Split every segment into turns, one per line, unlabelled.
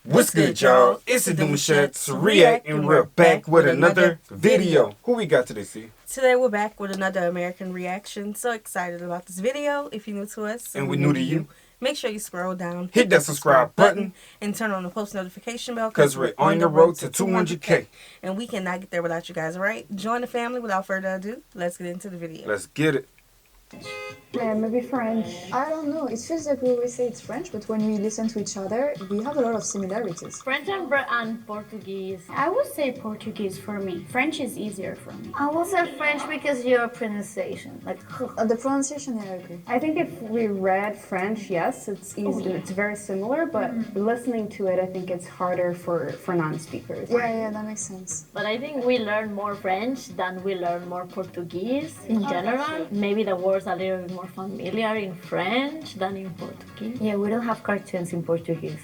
What's good, y'all? It's the Demouchet REACT, and we're back with another video. Who we got today, C?
Today we're back with another American reaction. So excited about this video. If you're new to us
and we're new to you,
make sure you scroll down,
hit that subscribe button,
and turn on the post notification bell
because we're on the road to 200K.
And we cannot get there without you guys, right? Join the family. Without further ado, let's get into the video.
Let's get it.
Yeah, maybe French. I don't know. It feels like we always say it's French, but when we listen to each other, we have a lot of similarities.
French and Portuguese.
I would say Portuguese for me. French is easier for me.
I will say French because your pronunciation, like
The pronunciation, yeah, I agree.
I think if we read French, yes, it's easy. It's very similar, but listening to it, I think it's harder for non-speakers.
Yeah, that makes sense.
But I think we learn more French than we learn more Portuguese in general. Maybe the words are a little bit more familiar in French than in Portuguese.
yeah, we don't have cartoons in Portuguese.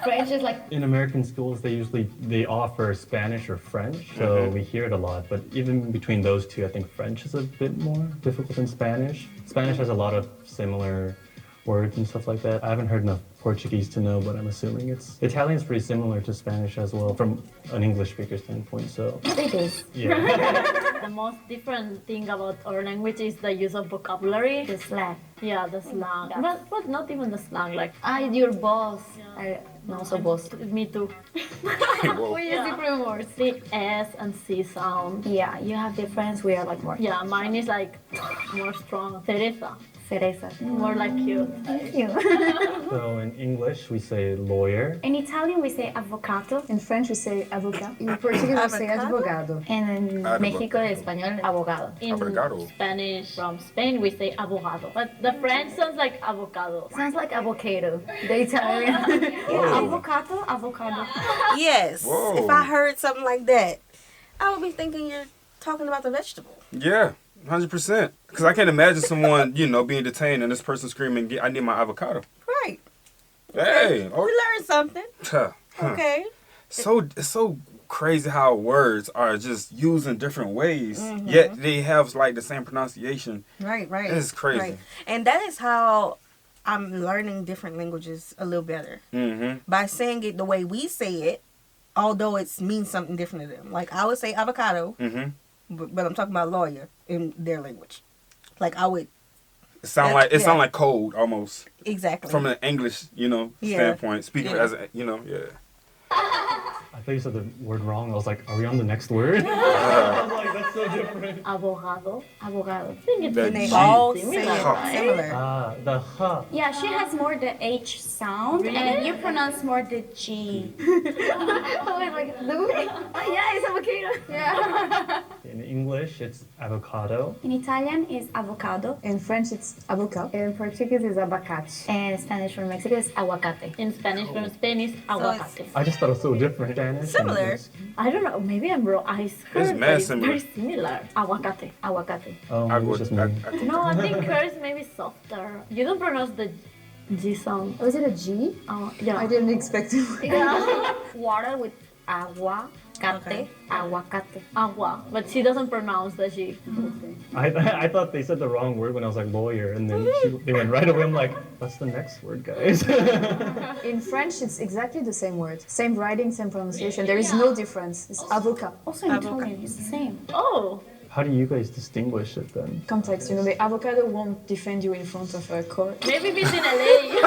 French is like
In American schools, they offer Spanish or French, so we hear it a lot. But even between those two, I think French is a bit more difficult than Spanish. Spanish has a lot of similar words and stuff like that. I haven't heard enough Portuguese to know, but I'm assuming Italian's pretty similar to Spanish as well from an English speaker standpoint. So
It is.
yeah.
The most different thing about our language is the use of vocabulary.
The slang.
Yeah, the slang. But not even the slang, like,
Your boss. I'm also boss.
me too.
Whoa.
we use different words.
The S and C sound.
Yeah, you have difference. We are like more.
Yeah, mine is like more strong. Teresa.
Cereza.
More like you.
Thank you.
So in English, we say lawyer.
In Italian we say avocado.
In French, we say avocat. In Portuguese, we say advogado.
And in Mexico, en español, abogado.
In
Avocado.
Spanish from Spain, we say abogado. But the French sounds like avocado.
Sounds like avocado. The Italian.
Avocado.
Yes.
Whoa.
If I heard something like that, I would be thinking you're talking about the vegetable.
Yeah, 100%. Because I can't imagine someone, being detained and this person screaming, I need my avocado.
Right.
Hey.
We learned something.
Huh.
Okay.
It's so crazy how words are just used in different ways, yet they have like the same pronunciation.
Right.
It's crazy.
Right. And that is how I'm learning different languages a little better. By saying it the way we say it, although it means something different to them. Like I would say avocado, but I'm talking about lawyer in their language. Like I would.
It sound like code almost.
Exactly.
From an English, standpoint, speaking as a,
I thought you said the word wrong. I was like, are we on the next word? I was like, that's so different.
Abogado.
Abogado.
I think it's
And they
G.
all say
similar,
it
right?
similar.
The huh.
Yeah, she has more the H sound and you pronounce more the G.
Yeah, it's avocado.
Yeah.
In English, it's avocado.
In Italian is avocado.
In French, it's avocat.
In Portuguese is abacate.
And Spanish from Mexico is aguacate.
In Spanish from Spain is aguacate.
I just thought it was so different. Spanish
Similar.
and English.
I don't know, maybe I'm wrong. I heard
mad
that it's
similar.
very similar. Aguacate.
Aguacate.
Oh, maybe it's just me.
No, I think hers maybe softer. You don't pronounce the G sound.
Was it a G?
Yeah.
I didn't expect it.
Yeah. Water with agua.
Okay.
Aguacate.
Agua, but she doesn't pronounce the G.
I thought they said the wrong word when I was like lawyer, and then they went right away. I'm like, what's the next word, guys?
In French, it's exactly the same word. Same writing, same pronunciation. There is no difference. It's avocat.
Also in Italian it's the same.
Oh,
How do you guys distinguish it then?
Context, the avocado won't defend you in front of a court.
maybe it's in LA.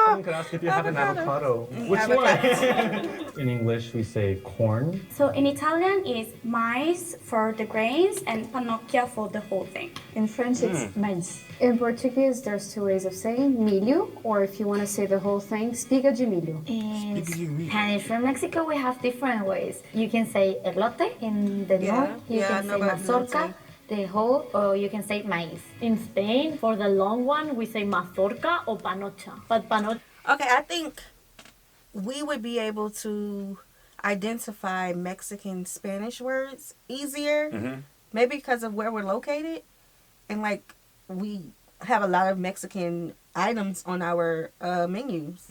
Someone could ask if you have an avocado. Which one? In English, we say corn.
So in Italian is mais for the grains and panocchia for the whole thing.
In French, it's maïs.
In Portuguese, there's two ways of saying milho, or if you want to say the whole thing, espiga de milho.
In Spanish from Mexico, we have different ways. You can say elote in the north. You
I
can
know
say
about
mazorca, the whole, or you can say maíz.
In Spain, for the long one, we say mazorca or panocha. But panocha.
Okay, I think we would be able to identify Mexican Spanish words easier. Maybe because of where we're located. And like we have a lot of Mexican items on our menus.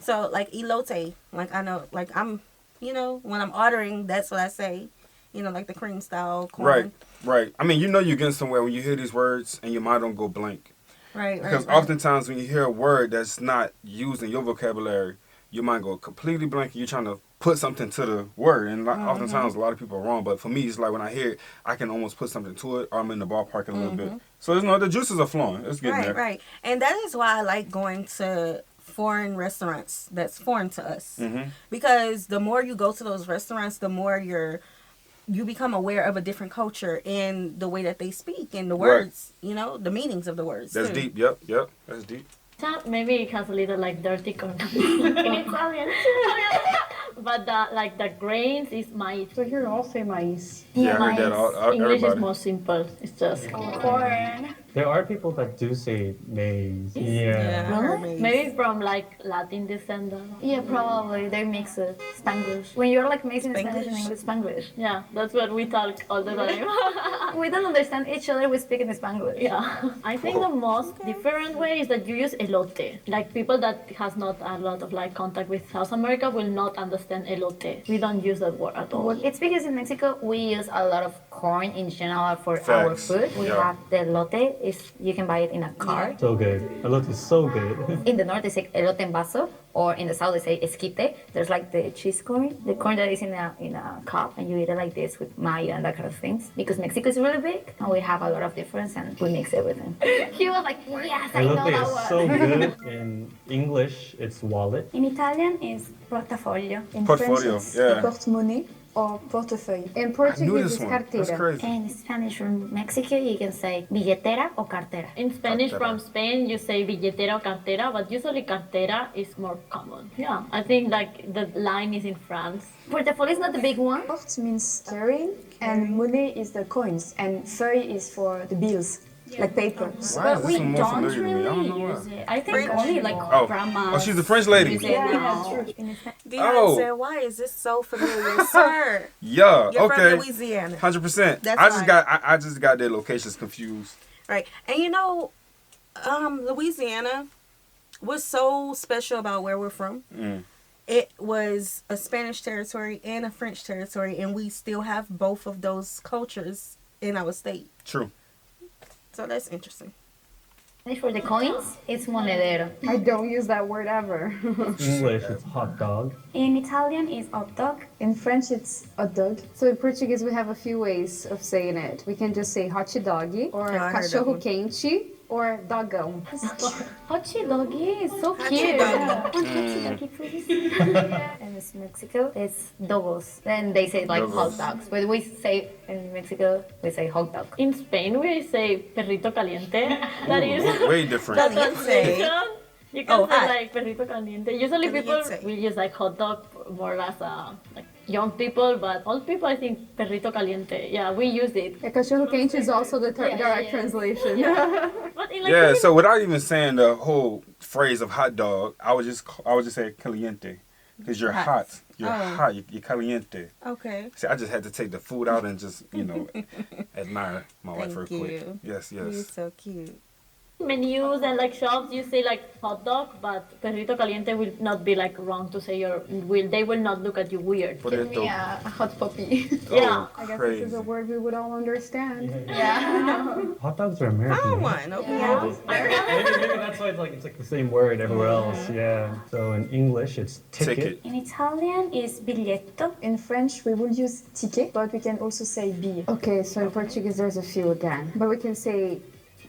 So like elote, like I know, like I'm, when I'm ordering, that's what I say. Like the cream style corn.
Right. I mean, you're getting somewhere when you hear these words and your mind don't go blank.
Right.
Because oftentimes when you hear a word that's not used in your vocabulary, your mind go completely blank and you're trying to put something to the word. And oftentimes a lot of people are wrong. But for me, it's like when I hear it, I can almost put something to it or I'm in the ballpark a little bit. So the juices are flowing. It's getting there.
Right. And that is why I like going to foreign restaurants that's foreign to us. Because the more you go to those restaurants, the more you become aware of a different culture and the way that they speak and the words, you know, the meanings of the words.
That's
too.
deep. Yep. That's deep.
Maybe it has a little like dirty connotation in Italian. But the grains is mais.
So here I'll say mais.
Yeah, I heard that.
English
Everybody.
is more simple. It's just
Corn.
There are people that do say maize.
Yeah, I heard
Really?
maize.
maybe from like Latin descent.
Yeah, probably. They mix it. Spanglish. When you're like mixing Spanish and English, Spanglish.
Yeah, that's what we talk all the time.
We don't understand each other, we speak in Spanglish.
Yeah, I think the most different way is that you use elote. Like people that has not a lot of like contact with South America will not understand elote. We don't use that word at all.
Well, it's because in Mexico we use a lot of corn in general for our
Facts.
food. We
Yeah.
have the elote. You can buy it in a cart.
So good. Elote is so good.
In the north they say elote en vaso, or in the south they say esquite. There's like the cheese corn, the corn that is in a cup, and you eat it like this with mayo and that kind of things. Because Mexico is really big, and we have a lot of difference, and we mix everything. He was like, yes, I know
Elote
that
is
one.
so good. In English, it's wallet.
In Italian is portafoglio.
In
Portfolio,
French, it's
yeah.
porte-monnaie or portefeuille.
In
I knew
Portuguese,
this
it's
one. That's
carteira.
crazy.
In Spanish from Mexico, you can say billetera or cartera.
In Spanish
Cartera.
from Spain, you say billetera or cartera, but usually cartera is more common. Yeah, I think like the line is in France.
Portfolio is not the big one.
Porte means carrying, and monnaie is the coins, and feuille is for the bills, like paper.
Why is
But
this
we
one more
don't
familiar to me? I don't
really
know
use
why.
it. I think
French.
only like
Oh.
grandma.
Oh, she's the French lady.
Use it now.
Dion
Oh.
said, why is this so familiar, sir?
Yeah.
You're
Okay.
from Louisiana.
100%.
That's
I just
why.
got I just got their locations confused.
Right. And you know, Louisiana was so special about where we're from. It was a Spanish territory and a French territory, and we still have both of those cultures in our state.
True.
So that's interesting.
And for the coins, it's monedero.
I don't use that word ever.
English, it's hot dog.
In Italian is hot dog.
In French, it's hot dog.
So in Portuguese, we have a few ways of saying it. We can just say hot doggy, or
Oh, I heard that
cachorro
one.
quente, or dogão.
Hochi doggy is so
Hochi
cute.
doggy.
One hochi doggy, please. And in Mexico, it's dogos. Then they say like
Dogos.
hot dogs. But we say in Mexico, we say hot dog.
In Spain, we say perrito caliente. That is
Way different.
the translation. You can
Oh,
say
hi.
like perrito caliente. Usually people
Caliente.
will use like hot dog more as like young people, but old people I think perrito caliente. Yeah, we use it.
Yeah, cachorro quente is also the direct translation.
But in like
Yeah, so without even saying the whole phrase of hot dog, I would just say caliente. Because you're hot. You're
Oh.
hot. You're caliente.
Okay.
See, I just had to take the food out and just, admire my wife
Thank
real quick.
you.
Yes,
You're
yes.
so cute.
menus and like shops, you say like hot dog, but perrito caliente will not be like wrong to say they will not look at you weird.
But it though,
Yeah, a hot puppy.
Yeah.
I guess
crazy.
this is a word we would all understand.
Hot dogs are American.
Found
right?
one. Okay.
Maybe that's why it's like the same word everywhere else. Yeah. So in English, it's ticket.
ticket.
In Italian is biglietto.
In French, we will use ticket, but we can also say billet.
Okay, so in Portuguese, there's a few again. But we can say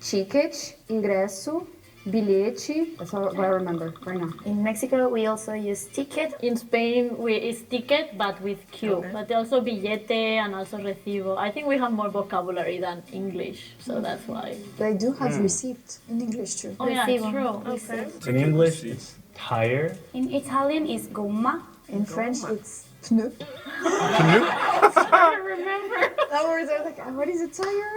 ticket, ingresso, bilhete. That's all what I remember right now.
In Mexico, we also use ticket.
In Spain, it's ticket, but with Q.
Okay.
But also billete and also recibo. I think we have more vocabulary than English, so that's why.
They do have receipt in English too.
Oh yeah,
Recibo.
true.
Okay.
In English, it's tire.
In Italian is gomma.
In French, it's pneu.
That word, I was like, what is a tire?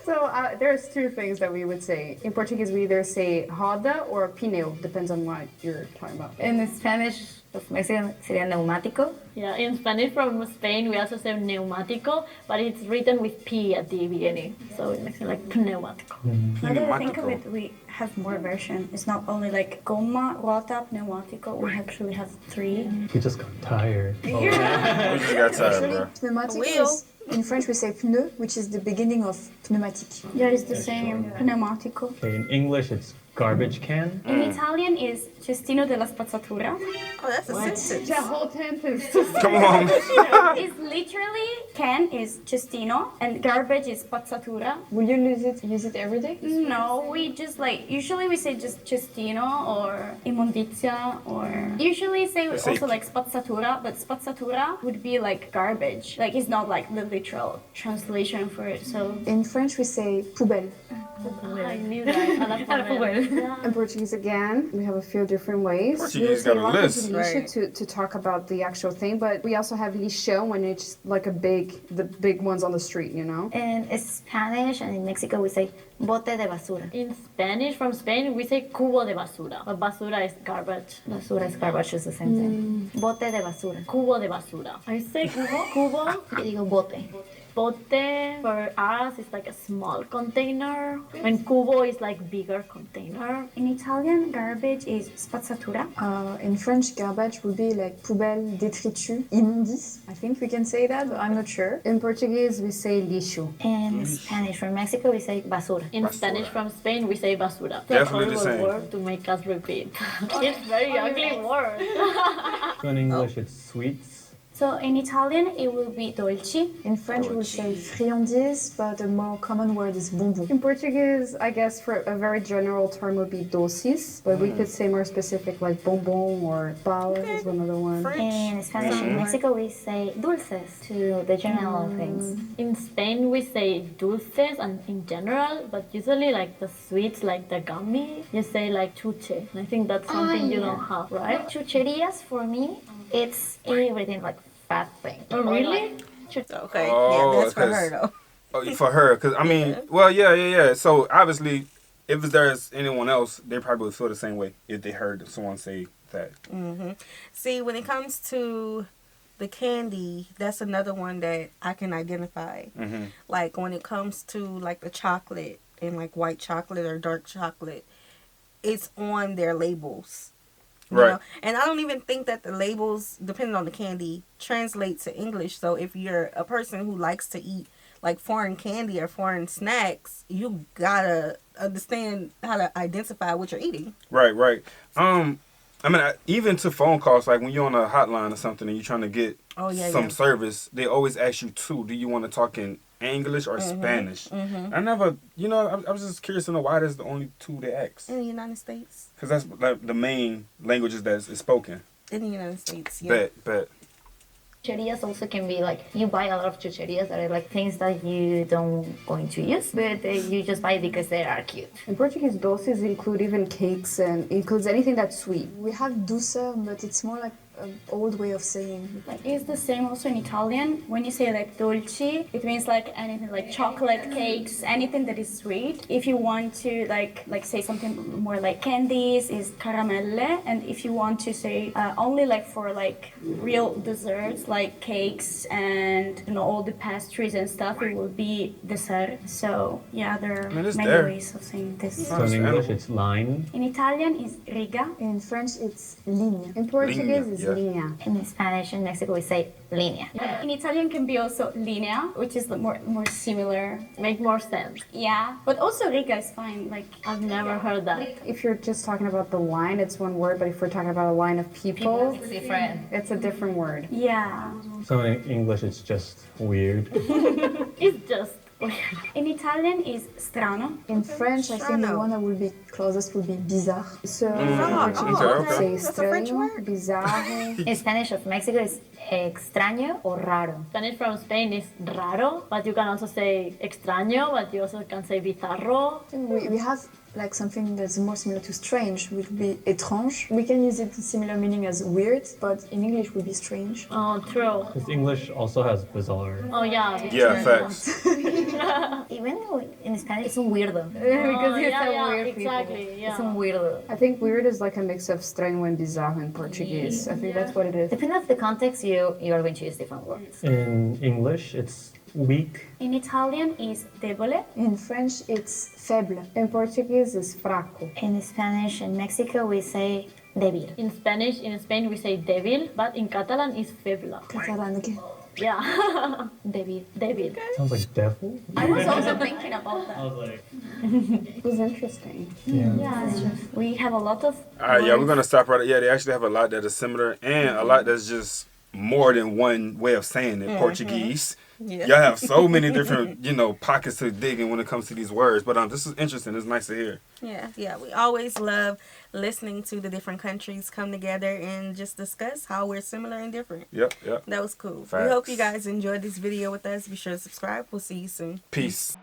So there's two things that we would say. In Portuguese, we either say roda or pneu, depends on what you're talking about.
In Spanish, of Mexican, sería neumático.
Yeah, in Spanish from Spain, we also say neumático, but it's written with P at the beginning. So it makes it like pneumático.
Now that I think of
Pneumatico.
it, we have more version. It's not only like gomma, rota, pneumatico. We actually have 3.
We just got tired.
We just got tired,
Actually,
bro.
pneumatic
Wheel.
is, in French we say pneu, which is the beginning of pneumatique.
Yeah, it's the same. Pneumatico.
Okay, in English, it's garbage can.
In Italian is cestino della spazzatura.
Oh, that's a sentence.
That whole sentence just
Come on.
It's literally can is cestino and garbage is spazzatura.
Will you use it every day?
No, we just like usually we say just cestino or immondizia or usually say also like spazzatura, but spazzatura would be like garbage. Like it's not like the literal translation for it. So
In French, we say poubelle.
I knew that. A la poubelle.
in Portuguese again, we have a few different ways.
Portuguese
We
got a
lot of
list.
lixo
Right.
to talk about the actual thing, but we also have lixo when it's like the big ones on the street, you know?
In Spanish and in Mexico, we say bote de basura.
In Spanish, from Spain, we say cubo de basura. But basura is garbage.
Basura is garbage, is the same thing. Bote de basura.
Cubo de basura. I say cubo. Cubo.
Yo digo bote.
Bote for us is like a small container. And cubo is like bigger container.
in Italian, garbage is spazzatura.
In French, garbage would be like poubelle, détritus, immondice. I think we can say that, but I'm not sure.
In Portuguese, we say lixo.
In Spanish, from Mexico, we say basura.
In
Basura.
Spanish from Spain, we say basura.
Definitely the
It's a
same.
horrible word to make us repeat. It's very ugly word.
So in English, it's sweets.
So in Italian, it will be dolci.
In French, we would say friandise, but the more common word is bonbon.
In Portuguese, I guess for a very general term would be doces, but we could say more specific like bonbon or bala is another one.
French.
In Spanish, in Mexico, we say dulces to the general things.
In Spain, we say dulces and in general, but usually like the sweets, like the gummy, you say like chuche. I think that's something you don't have, right?
Chucherias, for me, it's everything like fat thing.
Oh, really?
Okay.
Oh,
Yeah, that's for
because-
her though.
Oh, for her, because I mean, well, yeah. So obviously, if there's anyone else, they probably would feel the same way if they heard someone say that.
See, when it comes to the candy, that's another one that I can identify. Like when it comes to like the chocolate and like white chocolate or dark chocolate, it's on their labels. You
Right.
know? And I don't even think that the labels, depending on the candy, translate to English. So if you're a person who likes to eat like foreign candy or foreign snacks, you gotta understand how to identify what you're eating.
Right. I mean, even to phone calls, like when you're on a hotline or something and you're trying to get some service, they always ask you too, do you want to talk in English or Spanish? I never, I was just curious to know why that's the only two they ask.
In the United States.
Because that's like the main languages that is spoken.
In the United States, yeah.
Bet.
Chucherias also can be like, you buy a lot of chucherias that are like things that you don't going to use, but you just buy because they are cute.
In Portuguese, doces include even cakes and includes anything that's sweet.
We have douceur, but it's more like an old way of saying.
Like it's the same also in Italian. When you say like dolci, it means like anything like chocolate cakes, anything that is sweet. If you want to like say something more like candies, is caramelle. And if you want to say only like for like real desserts like cakes and all the pastries and stuff, it will be dessert. So yeah, there are
it's
many
there.
ways of saying this.
So in English, it's line.
In Italian is riga.
In French, it's ligne.
In Portuguese,
Linea,
it's
yeah.
linea.
In Spanish and Mexico, we say linea.
In Italian can be also linea, which is the more similar.
Make more sense.
Yeah, but also riga is fine. Like
I've never heard that.
If you're just talking about the line, it's one word, but if we're talking about a line of people,
It's different.
it's a different word.
yeah.
So in English, it's just weird.
It's just
In Italian is strano.
In French, I think the one that would be closest would be bizarre.
So
okay.
That's a French word?
bizarre.
In Spanish of Mexico, it's extraño or raro.
Spanish from Spain is raro, but you can also say extraño, but you also can say bizarro.
We have like something that's more similar to strange, which would be étrange. We can use it in similar meaning as weird, but in English would be strange.
Oh, true.
Because English also has bizarre.
Oh, yeah.
Yeah, facts.
Even though in Spanish, it's un weirdo.
Because it's
yeah,
a
yeah,
weird
exactly,
people.
yeah.
It's un weirdo.
I think weird is like a mix of estranho and bizarro in Portuguese. I think that's what it is.
Depending on the context, you are going to use different words.
In English, it's weak.
In Italian is debole.
In French, it's faible.
In Portuguese, it's fraco.
In Spanish and Mexico, we say débil.
In Spanish, in Spain, we say débil, but in Catalan, it's febla.
Catalan, okay.
Yeah.
David.
David.
Sounds like devil.
I was also thinking about that.
I was like,
It was interesting.
yeah.
We have a lot of.
All right, yeah, we're
words.
gonna stop right. Yeah, they actually have a lot that is similar, and a lot that's just more than one way of saying it. Portuguese.
Yeah.
Y'all have so many different, pockets to dig in when it comes to these words. But this is interesting. It's nice to hear.
Yeah. We always love listening to the different countries come together and just discuss how we're similar and different.
Yep.
That was cool.
Facts.
We hope you guys enjoyed this video with us. Be sure to subscribe. We'll see you soon.
Peace.